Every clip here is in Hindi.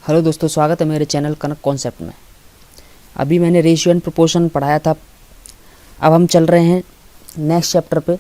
हेलो दोस्तों, स्वागत है मेरे चैनल कनक कॉन्सेप्ट में। अभी मैंने रेशियो एंड प्रोपोर्शन पढ़ाया था। अब हम चल रहे हैं नेक्स्ट चैप्टर पे।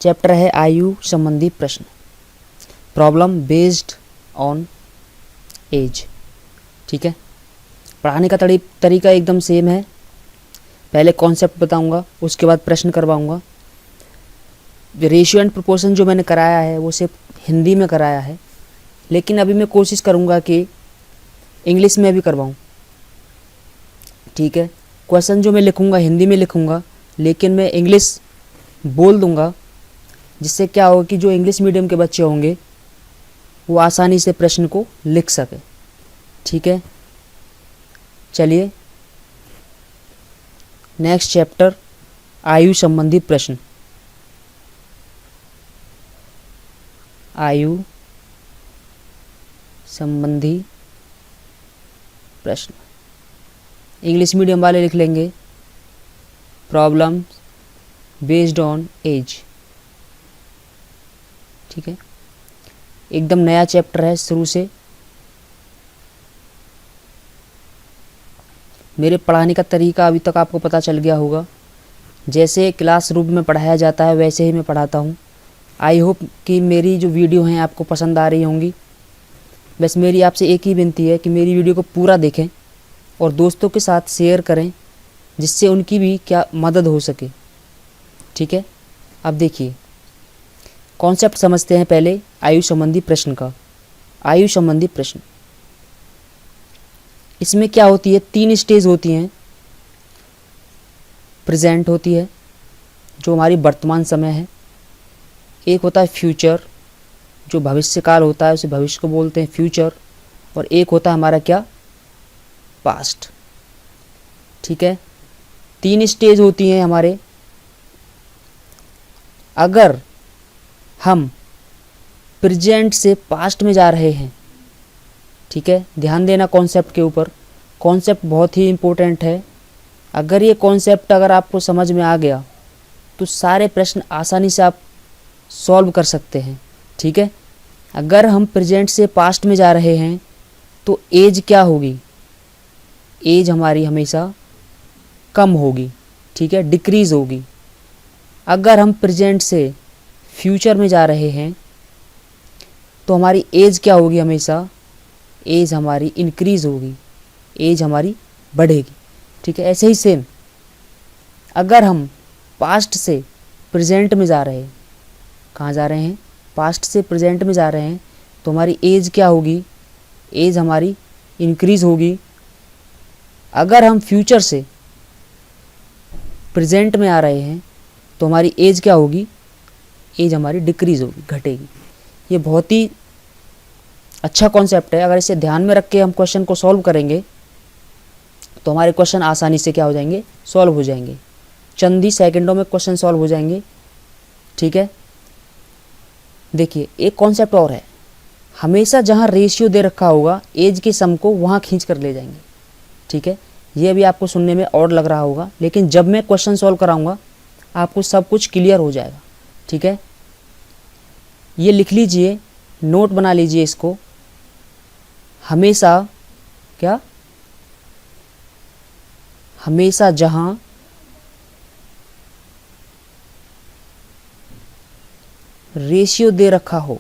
चैप्टर है आयु संबंधी प्रश्न, प्रॉब्लम बेस्ड ऑन एज। ठीक है, पढ़ाने का तरीका एकदम सेम है। पहले कॉन्सेप्ट बताऊंगा, उसके बाद प्रश्न करवाऊंगा। रेशियो एंड प्रोपोर्शन जो मैंने कराया है वो सिर्फ हिंदी में कराया है, लेकिन अभी मैं कोशिश करूंगा कि इंग्लिश में भी करवाऊं। ठीक है, क्वेश्चन जो मैं लिखूंगा हिंदी में लिखूंगा, लेकिन मैं इंग्लिश बोल दूंगा, जिससे क्या होगा कि जो इंग्लिश मीडियम के बच्चे होंगे वो आसानी से प्रश्न को लिख सके। ठीक है, चलिए नेक्स्ट चैप्टर, आयु संबंधी प्रश्न। आयु संबंधी प्रश्न इंग्लिश मीडियम वाले लिख लेंगे, प्रॉब्लम बेस्ड ऑन एज। ठीक है, एकदम नया चैप्टर है शुरू से। मेरे पढ़ाने का तरीका अभी तक आपको पता चल गया होगा। जैसे क्लासरूम में पढ़ाया जाता है वैसे ही मैं पढ़ाता हूँ। आई होप कि मेरी जो वीडियो हैं आपको पसंद आ रही होंगी। बस मेरी आपसे एक ही विनती है कि मेरी वीडियो को पूरा देखें और दोस्तों के साथ शेयर करें, जिससे उनकी भी क्या मदद हो सके। ठीक है, अब देखिए कॉन्सेप्ट समझते हैं पहले आयु संबंधी प्रश्न का। आयु संबंधी प्रश्न, इसमें क्या होती है, 3 स्टेज होती हैं। प्रेजेंट होती है जो हमारी वर्तमान समय है, एक होता है फ्यूचर जो भविष्य काल होता है, उसे भविष्य को बोलते हैं फ्यूचर, और एक होता है हमारा क्या, पास्ट। ठीक है, 3 स्टेज होती हैं हमारे। अगर हम प्रेजेंट से पास्ट में जा रहे हैं, ठीक है, ध्यान देना कॉन्सेप्ट के ऊपर। कॉन्सेप्ट बहुत ही इम्पोर्टेंट है। अगर ये कॉन्सेप्ट अगर आपको समझ में आ गया तो सारे प्रश्न आसानी से आप सॉल्व कर सकते हैं। ठीक है, अगर हम प्रेजेंट से पास्ट में जा रहे हैं तो एज क्या होगी, एज हमारी हमेशा कम होगी। ठीक है, डिक्रीज़ होगी। अगर हम प्रेजेंट से फ्यूचर में जा रहे हैं तो हमारी एज क्या होगी, हमेशा एज हमारी इंक्रीज़ होगी, एज हमारी बढ़ेगी। ठीक है, ऐसे ही सेम अगर हम पास्ट से प्रेजेंट में जा रहे हैं, कहाँ जा रहे हैं, पास्ट से प्रेजेंट में जा रहे हैं, तो हमारी एज क्या होगी, एज हमारी इंक्रीज़ होगी। अगर हम फ्यूचर से प्रेजेंट में आ रहे हैं तो हमारी एज क्या होगी, एज हमारी डिक्रीज़ होगी, घटेगी। ये बहुत ही अच्छा कॉन्सेप्ट है। अगर इसे ध्यान में रख के हम क्वेश्चन को सॉल्व करेंगे तो हमारे क्वेश्चन आसानी से क्या हो जाएंगे, सॉल्व हो जाएंगे। चंद ही सेकंडों में क्वेश्चन सॉल्व हो जाएंगे। ठीक है, देखिए एक कॉन्सेप्ट और है, हमेशा जहाँ रेशियो दे रखा होगा एज के सम को वहाँ खींच कर ले जाएंगे। ठीक है, ये भी आपको सुनने में और लग रहा होगा, लेकिन जब मैं क्वेश्चन सॉल्व कराऊंगा आपको सब कुछ क्लियर हो जाएगा। ठीक है, ये लिख लीजिए, नोट बना लीजिए इसको। हमेशा क्या, हमेशा जहां रेशियो दे रखा हो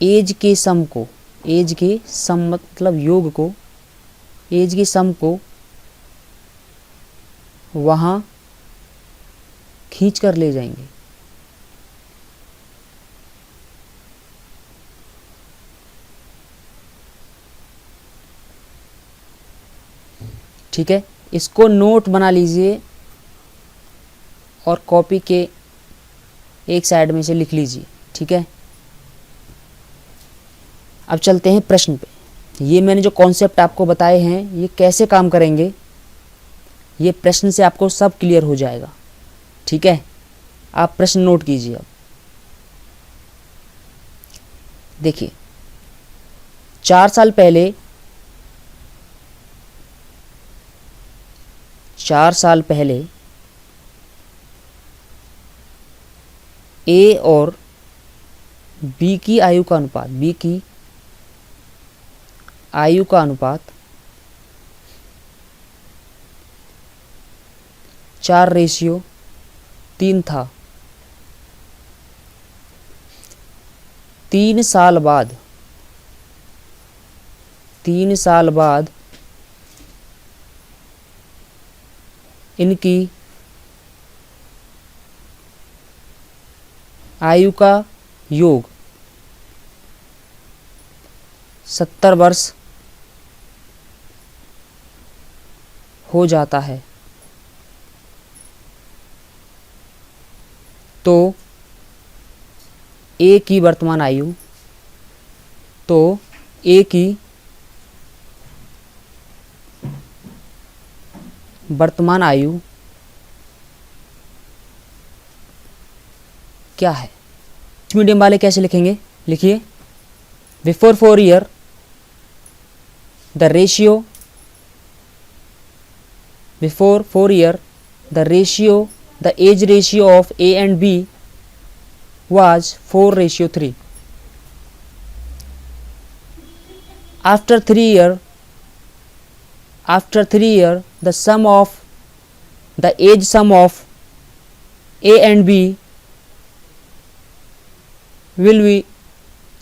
एज के सम को, एज के सम मतलब योग को, एज के सम को वहां खींच कर ले जाएंगे। ठीक है, इसको नोट बना लीजिए और कॉपी के एक साइड में से लिख लीजिए। ठीक है, अब चलते हैं प्रश्न पे। ये मैंने जो कॉन्सेप्ट आपको बताए हैं ये कैसे काम करेंगे, ये प्रश्न से आपको सब क्लियर हो जाएगा। ठीक है, आप प्रश्न नोट कीजिए। अब देखिए, 4 साल पहले 4 साल पहले ए और बी की आयु का अनुपात, बी की आयु का अनुपात 4:3 था। 3 साल बाद, 3 साल बाद इनकी आयु का योग 70 वर्ष हो जाता है। तो ए की वर्तमान आयु, तो ए की वर्तमान आयु क्या है? मीडियम वाले कैसे लिखेंगे? लिखिए, before 4 year the ratio, before 4 year the ratio, the age ratio of A and B was 4:3. After 3 year, the sum of the age sum of A and B will be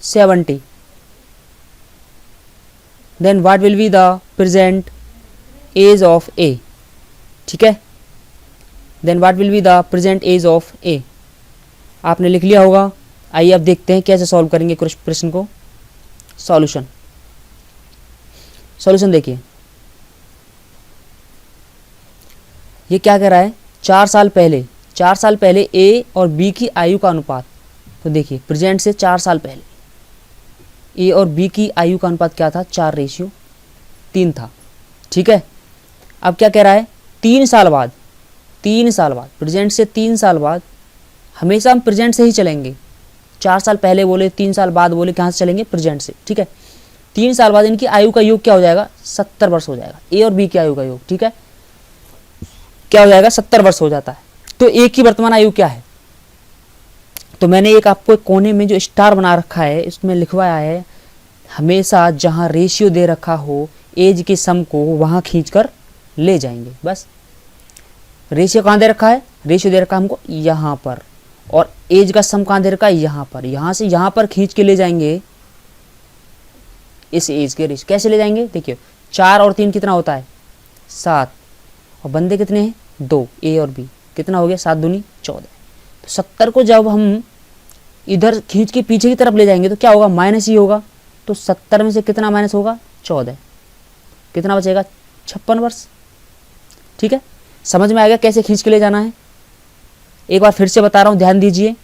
70. Then what will be the present age of A? ठीक है, then what will be the present age of A? आपने लिख लिया होगा। आइए अब देखते हैं कैसे सॉल्व करेंगे प्रश्न को। सॉल्यूशन देखिए, ये क्या कह रहा है? 4 साल पहले ए और बी की आयु का अनुपात। तो देखिए, प्रेजेंट से 4 साल पहले ए और बी की आयु का अनुपात क्या था? 4:3 था। ठीक है, अब क्या कह रहा है? 3 साल बाद, प्रेजेंट से 3 साल बाद, हमेशा हम प्रेजेंट से ही चलेंगे। 4 साल पहले बोले, 3 साल बाद बोले, कहाँ से चलेंगे? प्रेजेंट से। ठीक है, 3 साल बाद इनकी आयु का योग क्या हो जाएगा? 70 वर्ष हो जाएगा। ए और बी की आयु का योग, ठीक है, क्या हो जाएगा? 70 वर्ष हो जाता है। तो ए की वर्तमान आयु क्या है? तो मैंने एक आपको एक कोने में जो स्टार बना रखा है, इसमें लिखवाया है, हमेशा जहाँ रेशियो दे रखा हो एज के सम को वहाँ खींच कर ले जाएंगे। बस, रेशियो कहाँ दे रखा है? रेशियो दे रखा है हमको यहाँ पर, और एज का सम कहाँ दे रखा है? यहाँ पर। यहाँ से यहाँ पर खींच के ले जाएंगे इस एज के रेशियो। कैसे ले जाएंगे? देखिए, 4 और 3 कितना होता है? 7, और बंदे कितने हैं? 2, ए और बी। कितना हो गया? 7 दूनी 14। तो 70 को जब हम इधर खींच के पीछे की तरफ ले जाएंगे तो क्या होगा? माइनस ही होगा। तो 70 में से कितना माइनस होगा? 14। कितना बचेगा? 56 वर्ष। ठीक है, समझ में आएगा कैसे खींच के ले जाना है? एक बार फिर से बता रहा हूं, ध्यान दीजिए।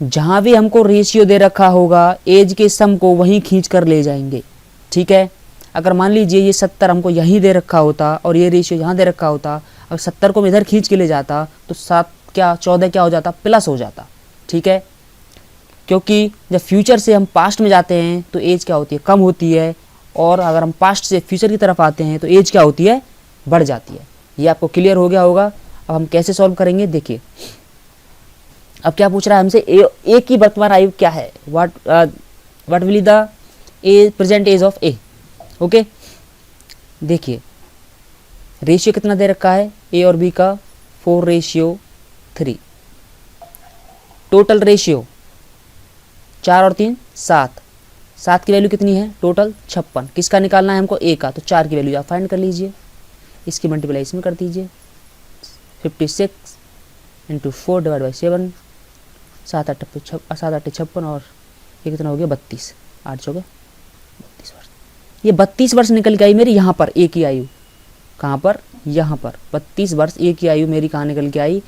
जहां भी हमको रेशियो दे रखा होगा एज के सम को वहीं खींच कर ले जाएंगे। ठीक है, अगर मान लीजिए ये 70 हमको यहीं दे रखा होता और ये रेशियो यहाँ दे रखा होता, अगर 70 को मैं इधर खींच के ले जाता तो 7 क्या 14 क्या हो जाता? प्लस हो जाता। ठीक है, क्योंकि जब फ्यूचर से हम पास्ट में जाते हैं तो एज क्या होती है? कम होती है, और अगर हम पास्ट से फ्यूचर की तरफ आते हैं तो एज क्या होती है? बढ़ जाती है। ये आपको क्लियर हो गया होगा। अब हम कैसे सॉल्व करेंगे? देखिए, अब क्या पूछ रहा है हमसे? ए की वर्तमान आयु क्या है? What will the present age of A. Okay, देखिए, रेशियो कितना दे रखा है ए और बी का? 4:3। टोटल रेशियो 4 और 3 7। 7 की वैल्यू कितनी है? टोटल 56। किसका निकालना है हमको? ए का। तो 4 की वैल्यू आप फाइंड कर लीजिए, इसकी मल्टीप्लाई इसमें कर दीजिए। 56 × 4 / 7, 7 8 56, और ये कितना हो गया? 32। 8 चौके 32 वर्ष। ये 32 वर्ष निकल के आई मेरी यहाँ पर ए की आयु। कहाँ पर? यहाँ पर 32 वर्ष ए की आयु मेरी कहाँ निकल के आई?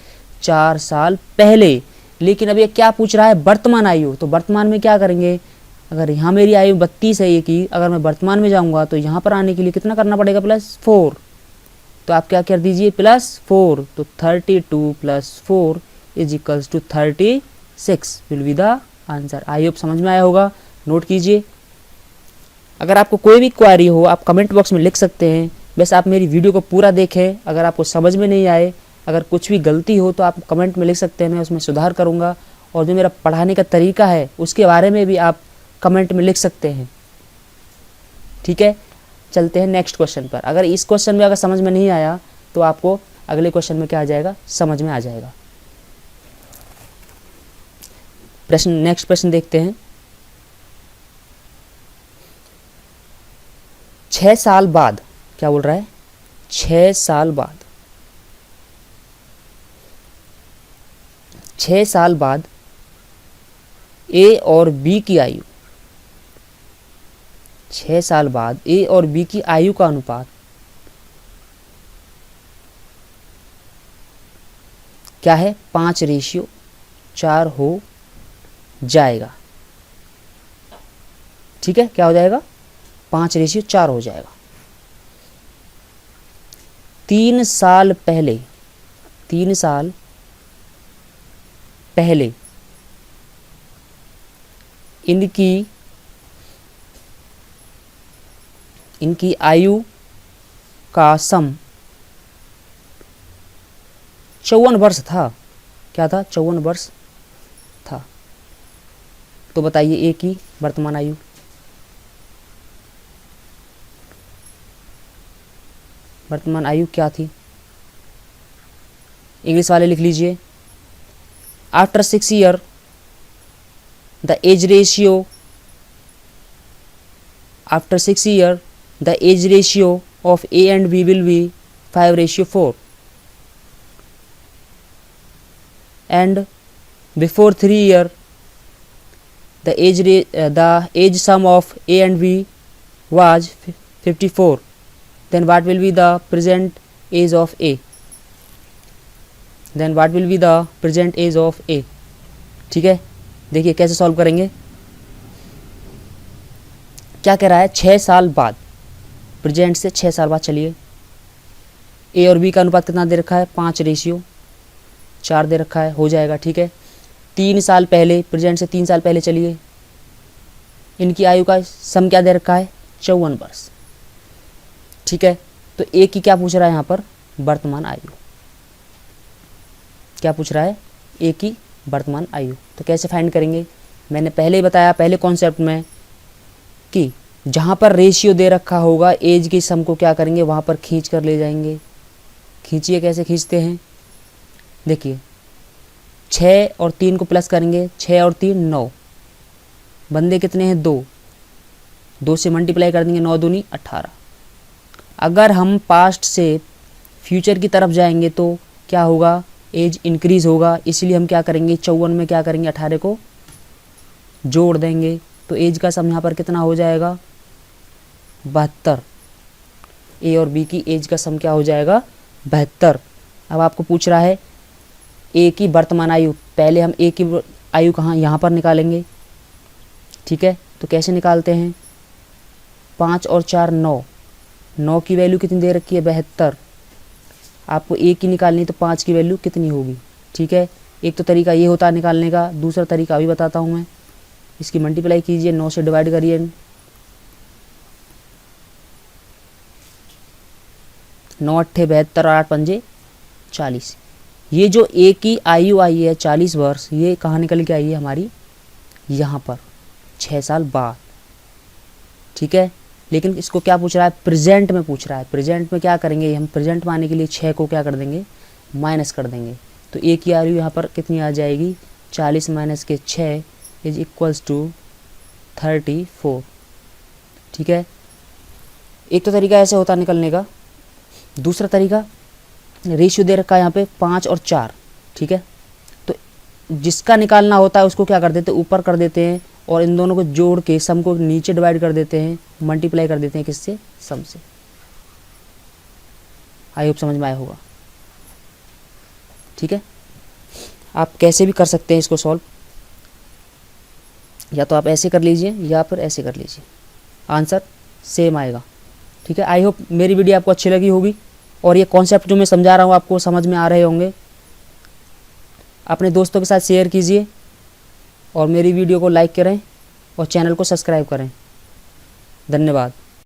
4 साल पहले। लेकिन अब ये क्या पूछ रहा है? वर्तमान आयु। तो वर्तमान में क्या करेंगे? अगर यहाँ मेरी आयु 32 है ए की, अगर मैं वर्तमान में जाऊँगा तो यहाँ पर आने के लिए कितना करना पड़ेगा? +4। तो आप क्या कर दीजिए? +4। तो 32 + 4 = 36 will be the answer. I hope समझ में आया होगा। नोट कीजिए। अगर आपको कोई भी क्वेरी हो आप कमेंट बॉक्स में लिख सकते हैं। बस आप मेरी वीडियो को पूरा देखें। अगर आपको समझ में नहीं आए अगर कुछ भी गलती हो तो आप कमेंट में लिख सकते हैं, मैं उसमें सुधार करूँगा। और जो मेरा पढ़ाने का तरीका है उसके बारे में भी आप कमेंट में लिख सकते हैं। ठीक है, चलते हैं नेक्स्ट क्वेश्चन पर। अगर इस क्वेश्चन में अगर समझ में नहीं आया तो आपको अगले क्वेश्चन में क्या आ जाएगा, समझ में आ जाएगा। प्रश्न, नेक्स्ट प्रश्न देखते हैं। 6 साल बाद, क्या बोल रहा है, 6 साल बाद, 6 साल बाद ए और बी की आयु, 6 साल बाद ए और बी की आयु का अनुपात क्या है, 5:4 हो जाएगा। ठीक है, क्या हो जाएगा, 5:4 हो जाएगा। 3 साल पहले, 3 साल पहले इनकी आयु का सम 54 वर्ष था। क्या था, 54 वर्ष था। तो बताइए ए की वर्तमान आयु। वर्तमान आयु क्या थी, इंग्लिश वाले लिख लीजिए। After 6 year the age ratio, after 6 year the age ratio of A and B will be 5:4 and before 3 year the age sum of A and B was 54, then what will be the present age of A, then what will be the present age of A। ठीक है, देखिए कैसे सॉल्व करेंगे। क्या कह रहा है, 6 साल बाद, प्रेजेंट से 6 साल बाद। चलिए, ए और बी का अनुपात कितना दे रखा है, 5:4 दे रखा है, हो जाएगा। ठीक है, 3 साल पहले, प्रेजेंट से 3 साल पहले चलिए, इनकी आयु का सम क्या दे रखा है, 54 वर्ष। ठीक है, तो ए की क्या पूछ रहा है यहाँ पर, वर्तमान आयु। क्या पूछ रहा है, ए की वर्तमान आयु। तो कैसे फाइंड करेंगे, मैंने पहले ही बताया पहले कॉन्सेप्ट में कि जहाँ पर रेशियो दे रखा होगा एज की सम को क्या करेंगे, वहाँ पर खींच कर ले जाएंगे। खींचिए, कैसे खींचते हैं, देखिए 6 और 3 को प्लस करेंगे, 6 और 3 9, बंदे कितने हैं, 2 से मल्टीप्लाई कर देंगे, 9 दूनी 18। अगर हम पास्ट से फ्यूचर की तरफ जाएंगे तो क्या होगा, एज इंक्रीज होगा, इसलिए हम क्या करेंगे, 54 में क्या करेंगे, 18 को जोड़ देंगे। तो एज का सम यहाँ पर कितना हो जाएगा, 72। ए और बी की एज का सम क्या हो जाएगा, 72। अब आपको पूछ रहा है ए की वर्तमान आयु। पहले हम ए की आयु कहाँ, यहाँ पर निकालेंगे। ठीक है, तो कैसे निकालते हैं, 5 और 4 9, 9 की वैल्यू कितनी दे रखी है, 72। आपको ए की निकालनी तो 5 की वैल्यू कितनी होगी। ठीक है, एक तो तरीका ये होता है निकालने का, दूसरा तरीका अभी बताता हूँ मैं। इसकी मल्टीप्लाई कीजिए, 9 से डिवाइड करिए, 9 अट्ठे 72 और 8 पंजे 40। ये जो ए की आयु आई है 40 वर्ष, ये कहाँ निकल के आई है हमारी, यहाँ पर 6 साल बाद। ठीक है, लेकिन इसको क्या पूछ रहा है, प्रेजेंट में पूछ रहा है। प्रेजेंट में क्या करेंगे, हम प्रेजेंट माने के लिए 6 को क्या कर देंगे, माइनस कर देंगे। तो ए की आयु यहाँ पर कितनी आ जाएगी, 40 माइनस के 6 इज इक्वल्स टू 34। ठीक है, एक तो तरीका ऐसे होता निकलने का। दूसरा तरीका, रेशियो दे रखा है यहाँ पे 5 और 4। ठीक है, तो जिसका निकालना होता है उसको क्या कर देते हैं, ऊपर कर देते हैं, और इन दोनों को जोड़ के सम को नीचे डिवाइड कर देते हैं, मल्टीप्लाई कर देते हैं किससे, सम से। आई होप समझ में आया होगा। ठीक है, आप कैसे भी कर सकते हैं इसको सॉल्व, या तो आप ऐसे कर लीजिए या फिर ऐसे कर लीजिए, आंसर सेम आएगा। ठीक है, आई होप मेरी वीडियो आपको अच्छी लगी होगी और ये कॉन्सेप्ट जो मैं समझा रहा हूँ आपको समझ में आ रहे होंगे। अपने दोस्तों के साथ शेयर कीजिए और मेरी वीडियो को लाइक करें और चैनल को सब्सक्राइब करें। धन्यवाद।